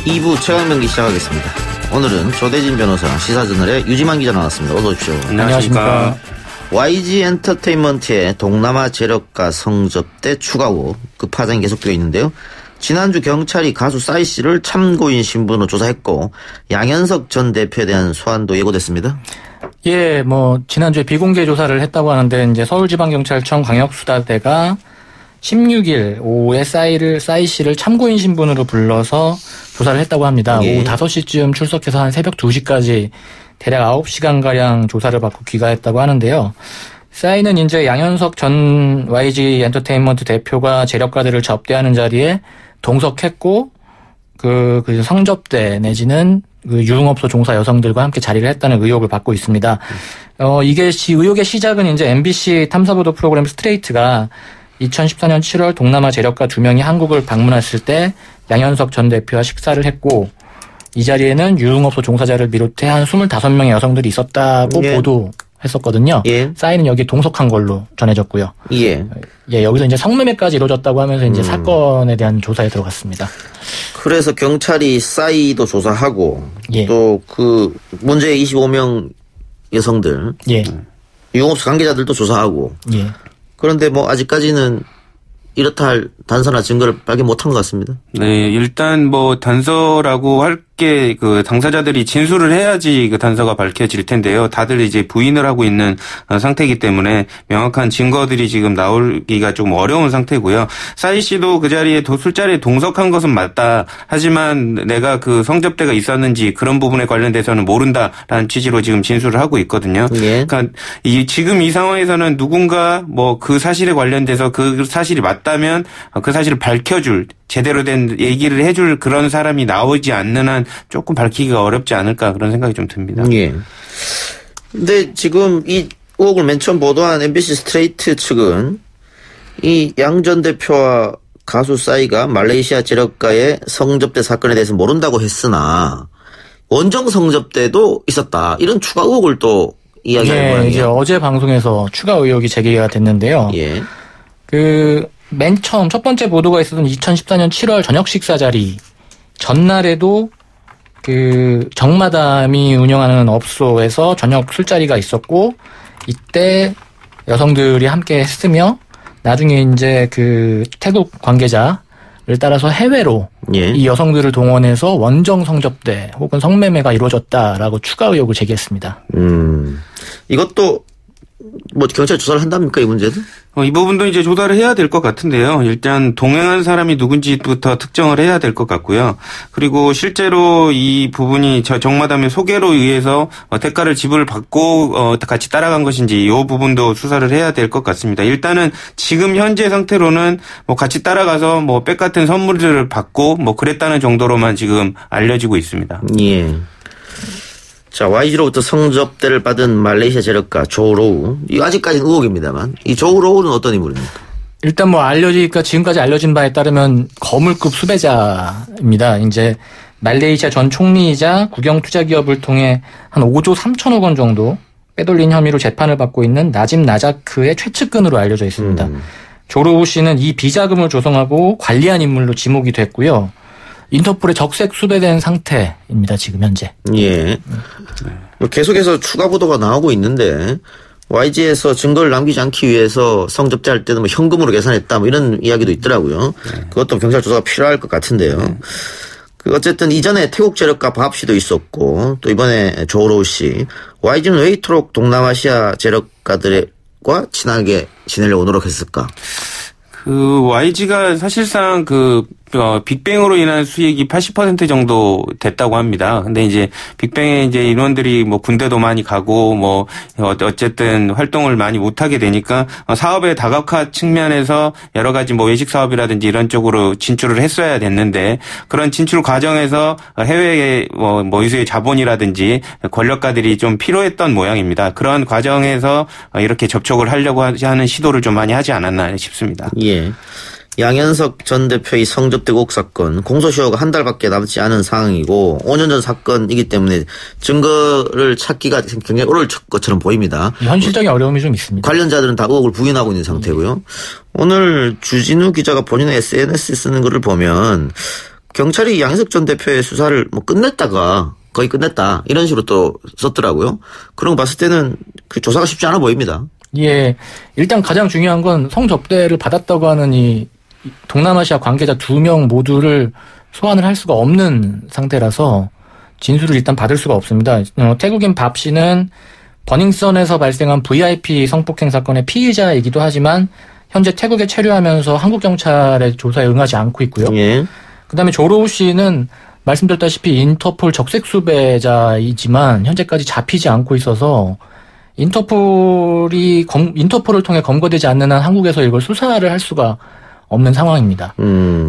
2부 최강병기 시작하겠습니다. 오늘은 조대진 변호사, 시사저널의 유지만 기자 나왔습니다. 어서 오십시오. 안녕하십니까. YG 엔터테인먼트의 동남아 재력가 성접대 추가 후 그 파장이 계속되고 있는데요. 지난주 경찰이 가수 싸이 씨를 참고인 신분으로 조사했고 양현석 전 대표에 대한 소환도 예고됐습니다. 예, 지난주에 비공개 조사를 했다고 하는데 이제 서울지방경찰청 광역수사대가 16일 오후에 싸이 씨를 참고인 신분으로 불러서 조사를 했다고 합니다. 예. 오후 5시쯤 출석해서 한 새벽 2시까지 대략 9시간가량 조사를 받고 귀가했다고 하는데요. 싸이는 이제 양현석 전 YG 엔터테인먼트 대표가 재력가들을 접대하는 자리에 동석했고, 그 성접대 내지는 그 유흥업소 종사 여성들과 함께 자리를 했다는 의혹을 받고 있습니다. 의혹의 시작은 이제 MBC 탐사보도 프로그램 스트레이트가 2014년 7월 동남아 재력가 2명이 한국을 방문했을 때 양현석 전 대표와 식사를 했고 이 자리에는 유흥업소 종사자를 비롯해 한 25명의 여성들이 있었다고 예. 보도했었거든요. 예. 싸이는 여기 동석한 걸로 전해졌고요. 예. 예, 여기서 이제 성매매까지 이루어졌다고 하면서 이제 사건에 대한 조사에 들어갔습니다. 그래서 경찰이 싸이도 조사하고 예. 또 그 문제의 25명 여성들, 예. 유흥업소 관계자들도 조사하고 예. 그런데 아직까지는 이렇다 할 단서나 증거를 발견 못한 것 같습니다. 네, 일단 단서라고 할 게 그 당사자들이 진술을 해야지 그 단서가 밝혀질 텐데요. 다들 이제 부인을 하고 있는 상태이기 때문에 명확한 증거들이 지금 나오기가 좀 어려운 상태고요. 싸이 씨도 그 자리에 술자리에 동석한 것은 맞다. 하지만 내가 그 성접대가 있었는지 그런 부분에 관련돼서는 모른다라는 취지로 지금 진술을 하고 있거든요. 예. 그러니까 지금 이 상황에서는 누군가 그 사실에 관련돼서 그 사실이 맞다면 그 사실을 밝혀줄 제대로 된 얘기를 해줄 그런 사람이 나오지 않는 한 조금 밝히기가 어렵지 않을까 그런 생각이 좀 듭니다. 예. 근데 지금 이 의혹을 맨 처음 보도한 MBC 스트레이트 측은 이 양 전 대표와 가수 싸이가 말레이시아 재력가의 성접대 사건에 대해서 모른다고 했으나 원정 성접대도 있었다. 이런 추가 의혹을 또 이야기하는 모양이에요. 이제 어제 방송에서 추가 의혹이 제기가 됐는데요. 예. 맨 처음 첫 번째 보도가 있었던 2014년 7월 저녁 식사 자리 전날에도 정마담이 운영하는 업소에서 저녁 술자리가 있었고 이때 여성들이 함께 했으며 나중에 이제 태국 관계자를 따라서 해외로 예. 이 여성들을 동원해서 원정 성접대 혹은 성매매가 이루어졌다라고 추가 의혹을 제기했습니다. 이것도 경찰 조사를 한답니까, 이 문제도? 이 부분도 이제 조사를 해야 될 것 같은데요. 일단 동행한 사람이 누군지부터 특정을 해야 될 것 같고요. 그리고 실제로 이 부분이 정마담의 소개로 의해서 대가를 지불을 받고 같이 따라간 것인지 이 부분도 수사를 해야 될 것 같습니다. 일단은 지금 현재 상태로는 같이 따라가서 백 같은 선물들을 받고 그랬다는 정도로만 지금 알려지고 있습니다. 예. 자, YG로부터 성접대를 받은 말레이시아 재력가 조로우. 이거 아직까지는 의혹입니다만 이 조로우는 어떤 인물입니까? 일단 지금까지 알려진 바에 따르면 거물급 수배자입니다. 이제 말레이시아 전 총리이자 국영투자기업을 통해 한 5조 3천억 원 정도 빼돌린 혐의로 재판을 받고 있는 나집 나자크의 최측근으로 알려져 있습니다. 조로우 씨는 이 비자금을 조성하고 관리한 인물로 지목이 됐고요. 인터폴에 적색 수배된 상태입니다. 지금 현재. 예. 계속해서 추가 보도가 나오고 있는데 YG에서 증거를 남기지 않기 위해서 성접대할 때는 현금으로 계산했다 이런 이야기도 있더라고요. 그것도 경찰 조사가 필요할 것 같은데요. 어쨌든 이전에 태국 재력가 밥 씨도 있었고 또 이번에 조로우 씨. YG는 왜 이토록 동남아시아 재력가들과 친하게 지내려고 노력했을까? YG가 사실상 빅뱅으로 인한 수익이 80% 정도 됐다고 합니다. 근데 이제 빅뱅에 이제 인원들이 군대도 많이 가고 어쨌든 활동을 많이 못하게 되니까 사업의 다각화 측면에서 여러 가지 외식 사업이라든지 이런 쪽으로 진출을 했어야 됐는데 그런 진출 과정에서 해외의 유수의 자본이라든지 권력가들이 좀 필요했던 모양입니다. 그런 과정에서 이렇게 접촉을 하려고 하는 시도를 좀 많이 하지 않았나 싶습니다. 예. 양현석 전 대표의 성접대 의혹 사건 공소시효가 한 달밖에 남지 않은 상황이고 5년 전 사건이기 때문에 증거를 찾기가 굉장히 어려울 것처럼 보입니다. 현실적인 어려움이 좀 있습니다. 관련자들은 다 의혹을 부인하고 있는 상태고요. 오늘 주진우 기자가 본인의 SNS에 쓰는 글을 보면 경찰이 양현석 전 대표의 수사를 뭐 끝냈다가 거의 끝냈다 이런 식으로 또 썼더라고요. 그런 거 봤을 때는 그 조사가 쉽지 않아 보입니다. 예, 일단 가장 중요한 건 성접대를 받았다고 하는 이 동남아시아 관계자 2명 모두를 소환을 할 수가 없는 상태라서 진술을 일단 받을 수가 없습니다. 태국인 밥 씨는 버닝썬에서 발생한 VIP 성폭행 사건의 피의자이기도 하지만 현재 태국에 체류하면서 한국 경찰의 조사에 응하지 않고 있고요. 예. 그다음에 조로우 씨는 말씀드렸다시피 인터폴 적색 수배자이지만 현재까지 잡히지 않고 있어서 인터폴을 통해 검거되지 않는 한 한국에서 이걸 수사를 할 수가 없는 상황입니다.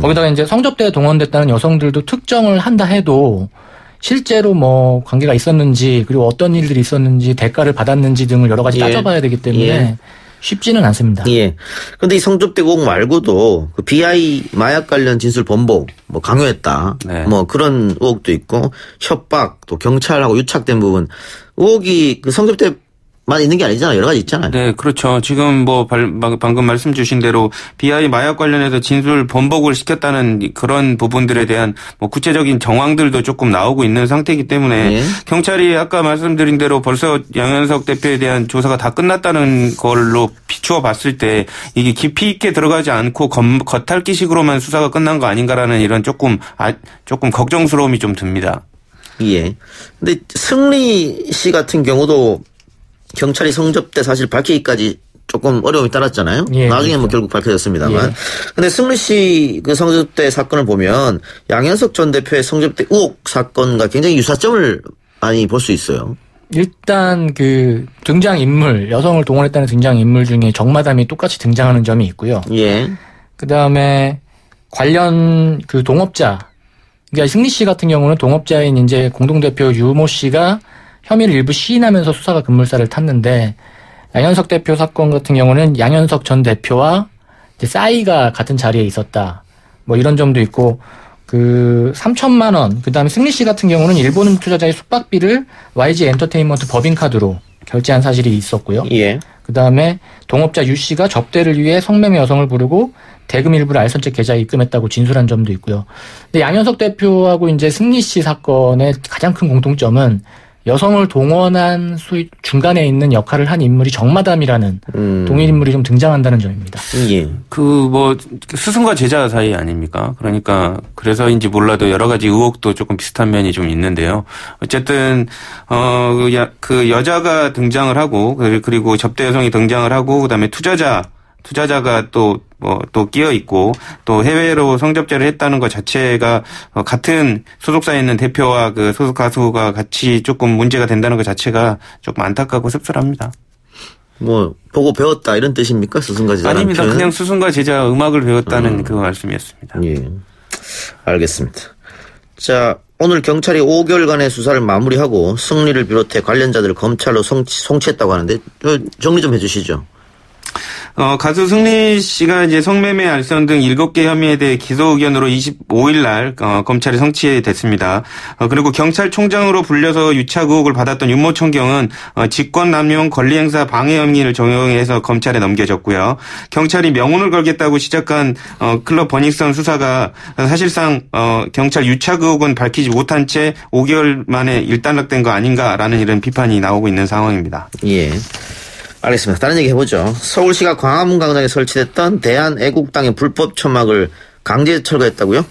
거기다가 이제 성접대에 동원됐다는 여성들도 특정을 한다 해도 실제로 뭐 관계가 있었는지 그리고 어떤 일들이 있었는지 대가를 받았는지 등을 여러 가지 따져봐야 되기 때문에 쉽지는 않습니다. 예. 그런데 이 성접대 의혹 말고도 그 BI 마약 관련 진술 번복, 뭐 강요했다, 뭐 그런 의혹도 있고 협박, 또 경찰하고 유착된 부분 의혹이 그 성접대 만 있는 게 아니잖아요. 여러 가지 있잖아요. 네, 그렇죠. 지금 뭐 방금 말씀 주신 대로 BI 마약 관련해서 진술 번복을 시켰다는 그런 부분들에 대한 뭐 구체적인 정황들도 조금 나오고 있는 상태이기 때문에 경찰이 아까 말씀드린 대로 벌써 양현석 대표에 대한 조사가 다 끝났다는 걸로 비추어 봤을 때 이게 깊이 있게 들어가지 않고 겉핥기식으로만 수사가 끝난 거 아닌가라는 이런 조금 걱정스러움이 좀 듭니다. 예. 근데 승리 씨 같은 경우도 경찰이 성접대 사실 밝히기까지 조금 어려움이 따랐잖아요. 예, 나중에 그렇죠. 뭐 결국 밝혀졌습니다만. 근데 승리 씨 그 성접대 사건을 보면 양현석 전 대표의 성접대 의혹 사건과 굉장히 유사점을 많이 볼 수 있어요. 일단 그 등장인물, 여성을 동원했다는 등장인물 중에 정마담이 똑같이 등장하는 점이 있고요. 예. 그다음에 관련 그 동업자, 그러니까 승리 씨 같은 경우는 동업자인 이제 공동대표 유모 씨가 혐의를 일부 시인하면서 수사가 급물살을 탔는데 양현석 대표 사건 같은 경우는 양현석 전 대표와 이제 싸이가 같은 자리에 있었다. 뭐 이런 점도 있고 그 3천만 원. 그다음에 승리 씨 같은 경우는 일본 투자자의 숙박비를 YG 엔터테인먼트 법인카드로 결제한 사실이 있었고요. 예. 그다음에 동업자 유 씨가 접대를 위해 성매매 여성을 부르고 대금 일부를 알선책 계좌에 입금했다고 진술한 점도 있고요. 근데 양현석 대표하고 이제 승리 씨 사건의 가장 큰 공통점은 여성을 동원한 중간에 있는 역할을 한 인물이 정마담이라는 동일 인물이 좀 등장한다는 점입니다. 예. 뭐 스승과 제자 사이 아닙니까? 그러니까 그래서인지 몰라도 여러 가지 의혹도 조금 비슷한 면이 좀 있는데요. 어쨌든 그 여자가 등장을 하고 그리고 접대 여성이 등장을 하고 그다음에 투자자가 또 끼어 있고 또 해외로 성접대를 했다는 것 자체가 같은 소속사에 있는 대표와 그 소속 가수가 같이 조금 문제가 된다는 것 자체가 조금 안타깝고 씁쓸합니다. 뭐 보고 배웠다 이런 뜻입니까? 스승과 제자? 아닙니다. 그냥 스승과 제자 음악을 배웠다는 그 말씀이었습니다. 예, 알겠습니다. 자, 오늘 경찰이 5개월간의 수사를 마무리하고 승리를 비롯해 관련자들을 검찰로 송치했다고 하는데 정리 좀 해주시죠. 가수 승리 씨가 이제 성매매 알선 등 7개 혐의에 대해 기소 의견으로 25일 날 검찰에 송치됐습니다. 그리고 경찰총장으로 불려서 유착 의혹을 받았던 윤모 총경은 직권남용 권리행사 방해 혐의를 적용해서 검찰에 넘겨졌고요. 경찰이 명운을 걸겠다고 시작한 클럽 버닝썬 수사가 사실상 경찰 유착 의혹은 밝히지 못한 채 5개월 만에 일단락된 거 아닌가라는 이런 비판이 나오고 있는 상황입니다. 예. 알겠습니다. 다른 얘기 해보죠. 서울시가 광화문 광장에 설치됐던 대한애국당의 불법 천막을 강제 철거했다고요?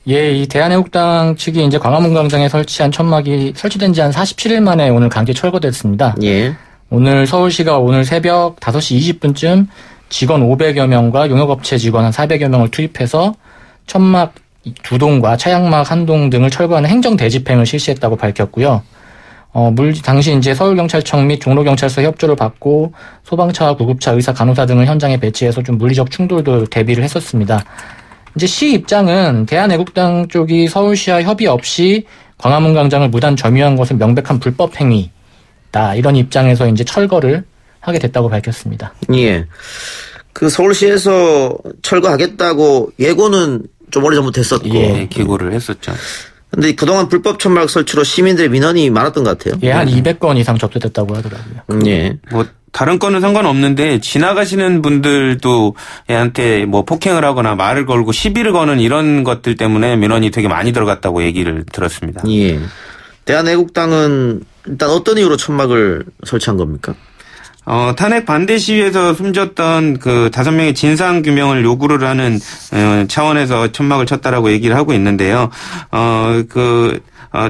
예, 이 대한애국당 측이 이제 광화문 광장에 설치한 천막이 설치된 지 한 47일 만에 오늘 강제 철거됐습니다. 예. 오늘 서울시가 오늘 새벽 5시 20분쯤 직원 500여 명과 용역업체 직원 한 400여 명을 투입해서 천막 2동과 차양막 1동 등을 철거하는 행정 대집행을 실시했다고 밝혔고요. 당시 이제 서울경찰청 및 종로경찰서 협조를 받고 소방차와 구급차, 의사, 간호사 등을 현장에 배치해서 좀 물리적 충돌도 대비를 했었습니다. 이제 시 입장은 대한애국당 쪽이 서울시와 협의 없이 광화문 광장을 무단 점유한 것은 명백한 불법 행위다. 이런 입장에서 이제 철거를 하게 됐다고 밝혔습니다. 예. 그 서울시에서 철거하겠다고 예고는 좀 오래전부터 했었고. 예, 기고를 했었죠. 근데 그동안 불법 천막 설치로 시민들의 민원이 많았던 것 같아요. 예, 한 200건 이상 접수됐다고 하더라고요. 예. 뭐 다른 건은 상관없는데 지나가시는 분들도 얘한테 뭐 폭행을 하거나 말을 걸고 시비를 거는 이런 것들 때문에 민원이 되게 많이 들어갔다고 얘기를 들었습니다. 예. 대한애국당은 일단 어떤 이유로 천막을 설치한 겁니까? 탄핵 반대 시위에서 숨졌던 그 5명의 진상 규명을 요구를 하는 차원에서 천막을 쳤다라고 얘기를 하고 있는데요.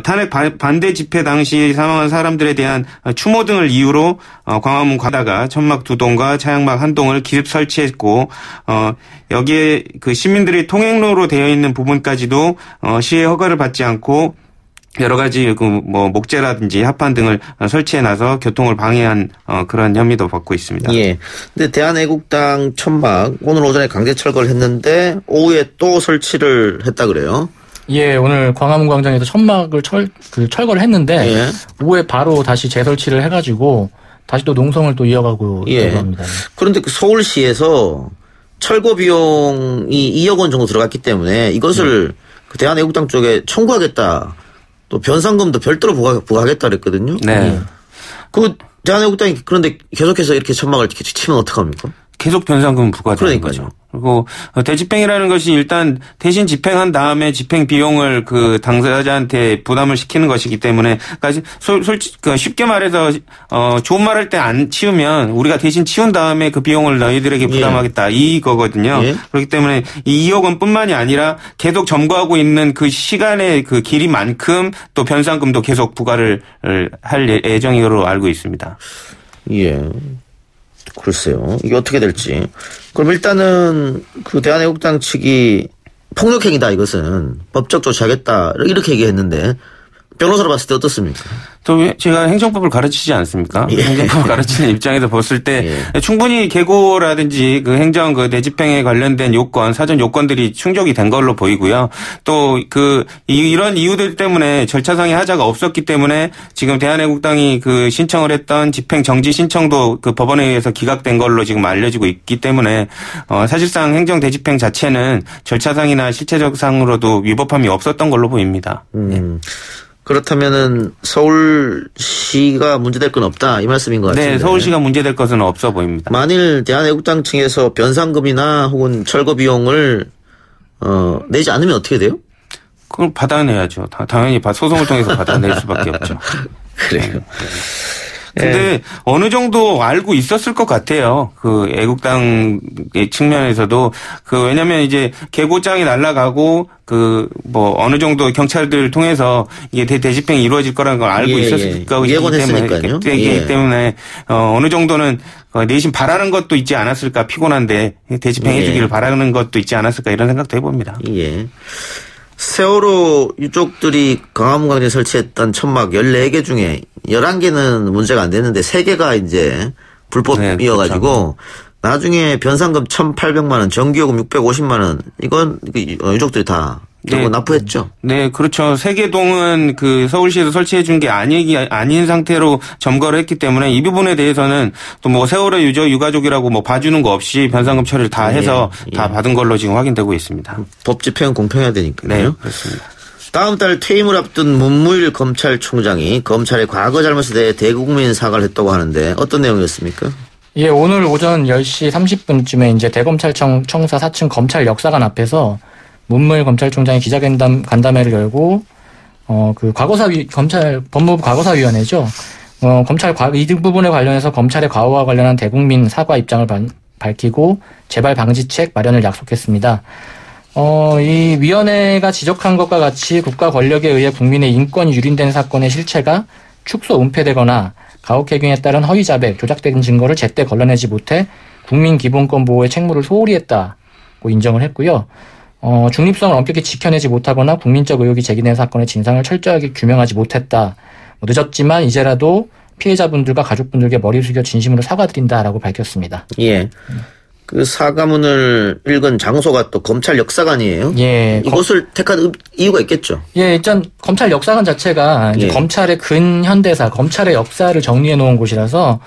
탄핵 반대 집회 당시 사망한 사람들에 대한 추모 등을 이유로 광화문 과다가 천막 2동과 차양막 1동을 기습 설치했고 여기에 그 시민들이 통행로로 되어 있는 부분까지도 시의 허가를 받지 않고 여러 가지 목재라든지 합판 등을 설치해놔서 교통을 방해한 그런 혐의도 받고 있습니다. 예. 근데 대한애국당 천막 오늘 오전에 강제 철거를 했는데 오후에 또 설치를 했다 그래요. 예, 오늘 광화문 광장에서 천막을 철거를 했는데 예. 오후에 바로 다시 재설치를 해가지고 다시 또 농성을 또 이어가고 있다고 합니다. 그런데 그 서울시에서 철거 비용이 2억 원 정도 들어갔기 때문에 이것을 그 대한애국당 쪽에 청구하겠다. 또 변상금도 별도로 부과하겠다 그랬거든요. 네. 그 대한애국당이 그런데 계속해서 이렇게 천막을 치면 어떡합니까? 계속 변상금 부과되는 거죠. 그리고 대집행이라는 것이 일단 대신 집행한 다음에 집행 비용을 그 당사자한테 부담을 시키는 것이기 때문에 솔직히 쉽게 말해서 좋은 말 할 때 안 치우면 우리가 대신 치운 다음에 그 비용을 너희들에게 부담하겠다 이거거든요. 예. 그렇기 때문에 이 2억 원뿐만이 아니라 계속 점거하고 있는 그 시간의 그 길이만큼 또 변상금도 계속 부과를 할 예정으로 알고 있습니다. 예. 글쎄요. 이게 어떻게 될지. 그럼 일단은 그 대한애국당 측이 폭력행위다 이것은 법적 조치하겠다 이렇게 얘기했는데 변호사로 봤을 때 어떻습니까? 또 제가 행정법을 가르치지 않습니까? 예. 행정법을 가르치는 입장에서 봤을 때 충분히 계고라든지 그 행정 그 대집행에 관련된 요건, 사전 요건들이 충족이 된 걸로 보이고요. 또 이런 이유들 때문에 절차상의 하자가 없었기 때문에 지금 대한애국당이 그 신청을 했던 집행 정지 신청도 그 법원에 의해서 기각된 걸로 지금 알려지고 있기 때문에 사실상 행정 대집행 자체는 절차상이나 실체적 상으로도 위법함이 없었던 걸로 보입니다. 그렇다면은 서울시가 문제될 건 없다 이 말씀인 것 같은데. 네, 서울시가 문제될 것은 없어 보입니다. 만일 대한애국당 측에서 변상금이나 혹은 철거 비용을 내지 않으면 어떻게 돼요? 그걸 받아내야죠. 당연히 소송을 통해서 받아낼 수밖에 없죠. 그래요. 근데 어느 정도 알고 있었을 것 같아요. 그 애국당의 측면에서도 왜냐면 이제 계고장이 날아가고 어느 정도 경찰들을 통해서 이게 대집행이 이루어질 거라는 걸 알고 있었을 거기 때문에 어느 정도는 내심 바라는 것도 있지 않았을까, 피곤한데 대집행해 주기를 바라는 것도 있지 않았을까 이런 생각도 해봅니다. 예. 세월호 유족들이 광화문 광장에 설치했던 천막 14개 중에 11개는 문제가 안 됐는데 3개가 이제 불법이어가지고 그렇죠. 나중에 변상금 1,800만 원, 정기요금 650만 원 이건 유족들이 다 납부했죠. 네, 그렇죠. 세계동은 그 서울시에서 설치해 준 게 아닌 상태로 점거를 했기 때문에 이 부분에 대해서는 또 세월호 유가족이라고 봐주는 거 없이 변상금 처리를 다 해서 다 받은 걸로 지금 확인되고 있습니다. 법 집행은 공평해야 되니까요. 네, 그렇습니다. 다음 달 퇴임을 앞둔 문무일 검찰총장이 검찰의 과거 잘못에 대해 대국민 사과를 했다고 하는데 어떤 내용이었습니까? 예, 오늘 오전 10시 30분쯤에 이제 대검찰청 청사 4층 검찰 역사관 앞에서 문무일 검찰총장이 기자간담회를 열고 법무부 과거사위원회죠. 검찰 이 부분에 관련해서 검찰의 과오와 관련한 대국민 사과 입장을 밝히고 재발 방지책 마련을 약속했습니다. 이 위원회가 지적한 것과 같이 국가 권력에 의해 국민의 인권이 유린된 사건의 실체가 축소 은폐되거나 가혹행위에 따른 허위 자백, 조작된 증거를 제때 걸러내지 못해 국민 기본권 보호의 책무를 소홀히 했다고 인정을 했고요. 중립성을 엄격히 지켜내지 못하거나 국민적 의혹이 제기된 사건의 진상을 철저하게 규명하지 못했다. 늦었지만 이제라도 피해자분들과 가족분들께 머리 숙여 진심으로 사과드린다라고 밝혔습니다. 예. 그 사과문을 읽은 장소가 또 검찰 역사관이에요. 예. 이곳을 택한 이유가 있겠죠. 예, 일단 검찰 역사관 자체가 이제 검찰의 근현대사, 검찰의 역사를 정리해 놓은 곳이라서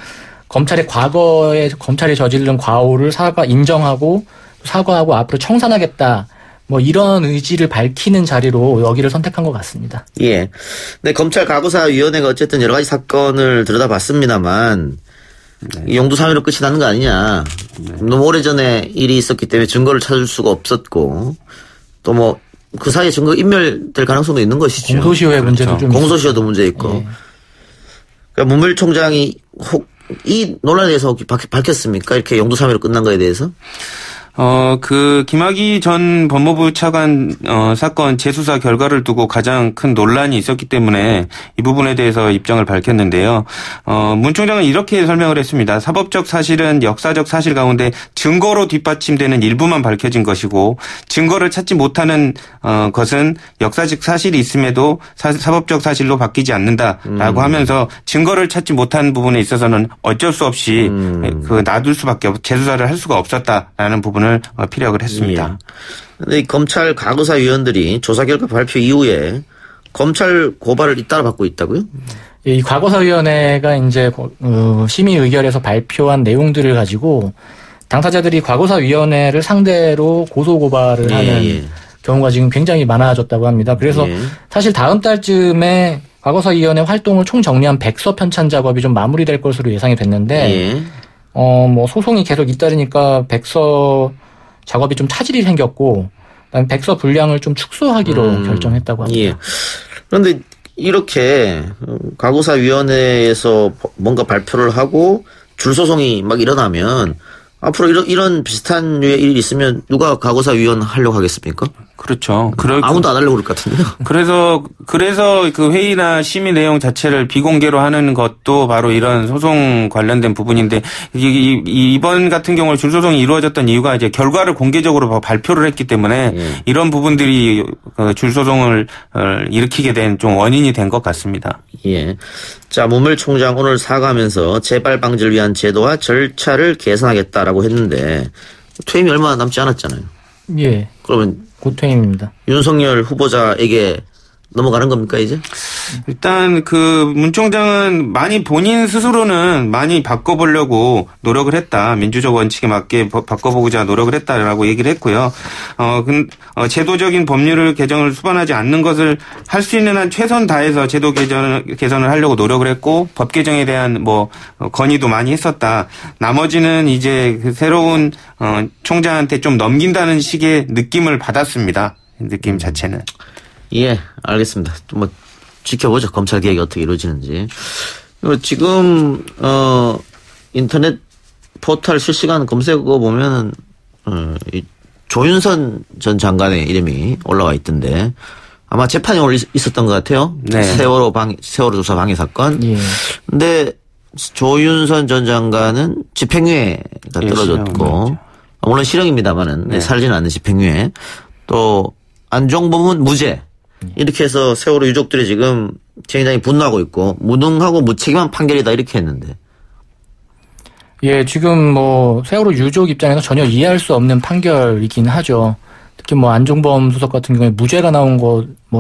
검찰의 과거에 검찰이 저지른 과오를 인정하고 사과하고 앞으로 청산하겠다. 이런 의지를 밝히는 자리로 여기를 선택한 것 같습니다. 예. 네, 검찰 과거사위원회가 어쨌든 여러 가지 사건을 들여다봤습니다만, 이 용두사미로 끝이 나는 거 아니냐. 너무 오래전에 일이 있었기 때문에 증거를 찾을 수가 없었고 또 뭐 그 사이에 증거 인멸될 가능성도 있는 것이죠. 공소시효의 문제도 좀 공소시효도 문제 있고. 그러니까 문무일 총장이 이 논란에 대해서 밝혔습니까? 이렇게 용두사미로 끝난 거에 대해서? 김학의 전 법무부 차관, 사건 재수사 결과를 두고 가장 큰 논란이 있었기 때문에 이 부분에 대해서 입장을 밝혔는데요. 문 총장은 이렇게 설명을 했습니다. 사법적 사실은 역사적 사실 가운데 증거로 뒷받침되는 일부만 밝혀진 것이고 증거를 찾지 못하는, 것은 역사적 사실이 있음에도 사법적 사실로 바뀌지 않는다라고 하면서 증거를 찾지 못한 부분에 있어서는 어쩔 수 없이 놔둘 수밖에 재수사를 할 수가 없었다라는 부분을 피력을 했습니다. 그런데 검찰 과거사위원들이 조사 결과 발표 이후에 검찰 고발을 잇따라 받고 있다고요? 이 과거사위원회가 이제 심의 의결에서 발표한 내용들을 가지고 당사자들이 과거사위원회를 상대로 고소고발을 하는 경우가 지금 굉장히 많아졌다고 합니다. 그래서 사실 다음 달쯤에 과거사위원회 활동을 총정리한 백서 편찬 작업이 좀 마무리될 것으로 예상이 됐는데 뭐 소송이 계속 잇따르니까 백서 작업이 좀 차질이 생겼고, 그다음에 백서 분량을 좀 축소하기로 결정했다고 합니다. 그런데 이렇게 과거사위원회에서 뭔가 발표를 하고 줄소송이 막 일어나면 앞으로 이런 비슷한 류의 일이 있으면 누가 과거사위원 하려고 하겠습니까? 그렇죠. 아무도 안 하려고 그럴 것 같은데요. 그래서 그 회의나 심의 내용 자체를 비공개로 하는 것도 바로 이런 소송 관련된 부분인데 이번 같은 경우는 줄소송이 이루어졌던 이유가 이제 결과를 공개적으로 발표를 했기 때문에 이런 부분들이 줄소송을 일으키게 된 좀 원인이 된 것 같습니다. 예. 자, 문무일 총장 오늘 사과하면서 재발 방지를 위한 제도와 절차를 개선하겠다라고 했는데 퇴임이 얼마 남지 않았잖아요. 예. 그러면 곧 퇴임입니다. 윤석열 후보자에게 넘어가는 겁니까 이제? 일단 문 총장은 본인 스스로는 많이 바꿔보려고 노력을 했다. 민주적 원칙에 맞게 바꿔보고자 노력을 했다라고 얘기를 했고요. 제도적인 법률을 개정을 수반하지 않는 것을 할 수 있는 한 최선 다해서 제도 개선을 하려고 노력을 했고 법 개정에 대한 건의도 많이 했었다. 나머지는 이제 새로운 총장한테 좀 넘긴다는 식의 느낌을 받았습니다. 느낌 자체는. 예, 알겠습니다. 뭐 지켜보죠. 검찰 개혁이 어떻게 이루어지는지. 지금 인터넷 포털 실시간 검색어 보면은 이 조윤선 전 장관의 이름이 올라와 있던데 아마 재판이 오늘 있었던 것 같아요. 네. 세월호 조사 방해 사건. 예. 근데 조윤선 전 장관은 집행유예가 떨어졌고 물론 실형입니다만은 살지는 않는 집행유예. 또 안종범은 무죄. 이렇게 해서 세월호 유족들이 지금 굉장히 분노하고 있고 무능하고 무책임한 판결이다 이렇게 했는데. 예, 지금 세월호 유족 입장에서 전혀 이해할 수 없는 판결이긴 하죠. 특히 안종범 수석 같은 경우에 무죄가 나온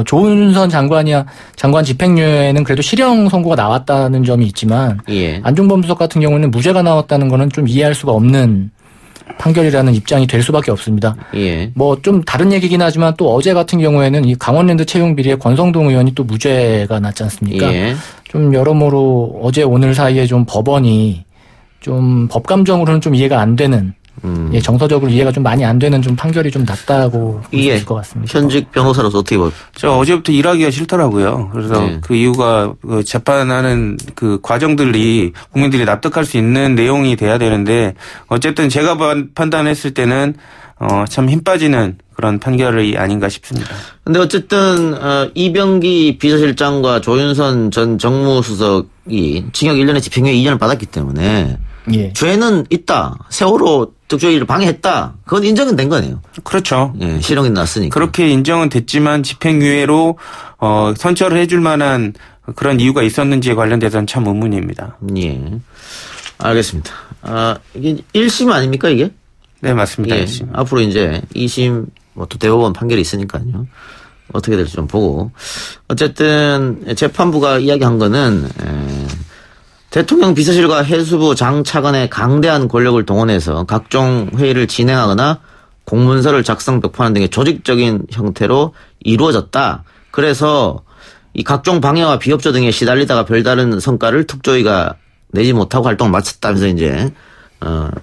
조윤선 장관 집행유예는 그래도 실형 선고가 나왔다는 점이 있지만 안종범 수석 같은 경우는 무죄가 나왔다는 거는 좀 이해할 수가 없는 판결이라는 입장이 될 수밖에 없습니다. 좀 다른 얘기긴 하지만 또 어제 같은 경우에는 이 강원랜드 채용 비리의 권성동 의원이 또 무죄가 났지 않습니까? 좀 여러모로 어제 오늘 사이에 좀 법원이 좀 법감정으로는 좀 이해가 안 되는 정서적으로 이해가 좀 많이 안 되는 좀 판결이 좀 났다고 볼 수 있을 것 같습니다. 현직 변호사로서 어떻게 봐요? 저 어제부터 일하기가 싫더라고요. 그래서 그 이유가 재판하는 과정들이 국민들이 납득할 수 있는 내용이 돼야 되는데 어쨌든 제가 판단했을 때는 참 힘 빠지는 그런 판결이 아닌가 싶습니다. 근데 어쨌든 이병기 비서실장과 조윤선 전 정무수석이 징역 1년에 집행유예 2년을 받았기 때문에 죄는 있다. 세월호 특조위를 방해했다. 그건 인정은 된 거네요. 그렇죠. 예, 실형이 났으니까. 그렇게 인정은 됐지만 집행유예로 선처를 해줄 만한 그런 이유가 있었는지에 관련돼서는 참 의문입니다. 예, 알겠습니다. 이게 1심 아닙니까 이게? 네, 맞습니다. 1심. 앞으로 이제 2심 또 대법원 판결이 있으니까요. 어떻게 될지 좀 보고. 어쨌든 재판부가 이야기한 거는 대통령 비서실과 해수부 장 차관의 강대한 권력을 동원해서 각종 회의를 진행하거나 공문서를 작성 배포하는 등의 조직적인 형태로 이루어졌다. 그래서 이 각종 방해와 비협조 등에 시달리다가 별다른 성과를 특조위가 내지 못하고 활동을 마쳤다면서 이제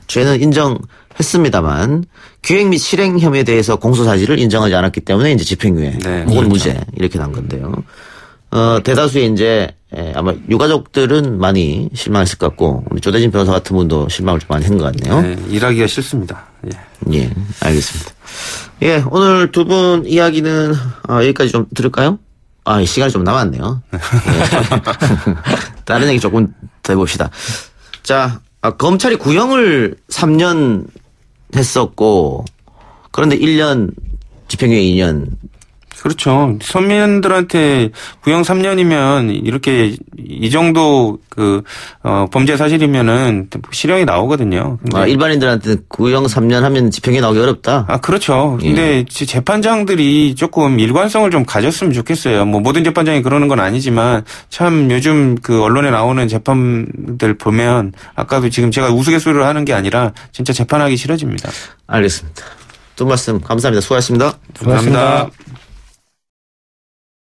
죄는 인정했습니다만 기획 및 실행 혐의에 대해서 공소 사실을 인정하지 않았기 때문에 이제 집행유예 혹은 그렇죠. 무죄 이렇게 난 건데요. 대다수의 이제 아마 유가족들은 많이 실망했을 것 같고 우리 조대진 변호사 같은 분도 실망을 좀 많이 한 것 같네요. 네, 일하기가 싫습니다. 예, 알겠습니다. 예, 오늘 두 분 이야기는 여기까지 좀 들을까요? 시간이 좀 남았네요. 예. 다른 얘기 조금 더 해봅시다. 자, 검찰이 구형을 3년 했었고 그런데 1년 집행유예 2년. 그렇죠. 서민들한테 구형 3년이면 이렇게 이 정도 범죄 사실이면은 실형이 나오거든요. 근데 일반인들한테는 구형 3년 하면 집행유예 나오기 어렵다. 그렇죠. 근데 재판장들이 조금 일관성을 좀 가졌으면 좋겠어요. 뭐 모든 재판장이 그러는 건 아니지만 참 요즘 언론에 나오는 재판들 보면 아까도 지금 제가 우스갯소리를 하는 게 아니라 진짜 재판하기 싫어집니다. 알겠습니다. 두 말씀 감사합니다. 수고하셨습니다. 감사합니다.